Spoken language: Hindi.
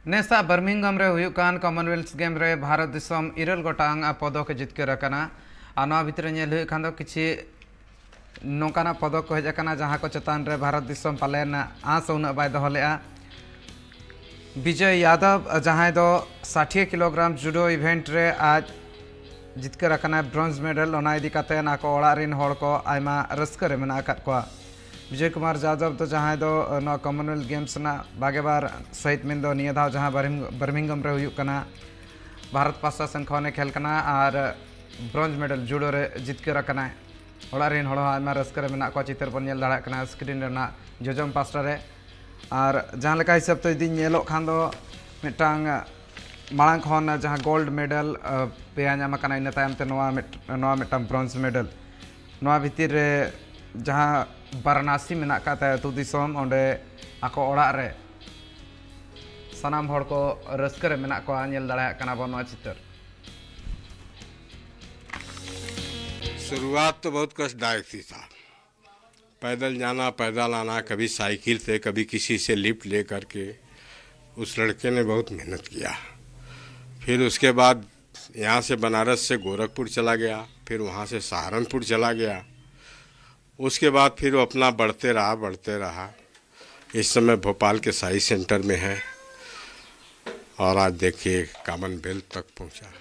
नेसा बर्मिंगम रे हुयुग कान कॉमनवेल्थ गेम रे भारत दिसम इरल गोटांग पदक जितकर अकना आना भितर नेल हुयुग खान दो किछि नोकाना पदक को हेजना जहां को चेतान रे भारत दिसम पालेन आस उना बाय दहलेआ विजय यादव जहां दो 60 किलोग्राम जुडो इवेंट रे आज जितकर अकना ब्रोंज मेडल ओना इदी काते ना को ओड़ा रिन हड़ को आयमा रस्क रे मेना अकात को विजय कुमार यादव तो जहां दो ना कॉमनवेल्थ गेम्स ना बागे बार सहित में दो निया धाव जहां बर्मिंगम रे हुयुग कना भारत पासा सेन खने खेल कना और ब्रोंज मेडल जुडो रे जितकर अकना ओड़ा रिन हड़ आयमा रस्क रे मेना को चित्र पर नेल दाड़ा कना स्क्रीन रेना जोजम पास्टा रे और जहां लेका हिसाब तो इदी नेलो खान दो मिटांग मांग खन जहां गोल्ड मेडल पे नाम कना इन तायम ते नोआ मिटांग ब्रोंज मेडल नोआ भितिर रे जहां वाराणसी में अतु दिसम ओंडे आको ओड़ा रे सनाम हड़ को रस्क रे मेना को नेल दाड़ा कना बो नोआ चित्र। शुरुआत तो बहुत कष्टदायक थी था। पैदल जाना पैदल आना, कभी साइकिल से कभी किसी से लिफ्ट ले करके उस लड़के ने बहुत मेहनत किया। फिर उसके बाद यहाँ से बनारस से गोरखपुर चला गया, फिर वहाँ से सहारनपुर चला गया। उसके बाद फिर वो अपना बढ़ते रहा। इस समय भोपाल के साई सेंटर में है और आज देखिए कॉमनवेल्थ तक पहुँचा।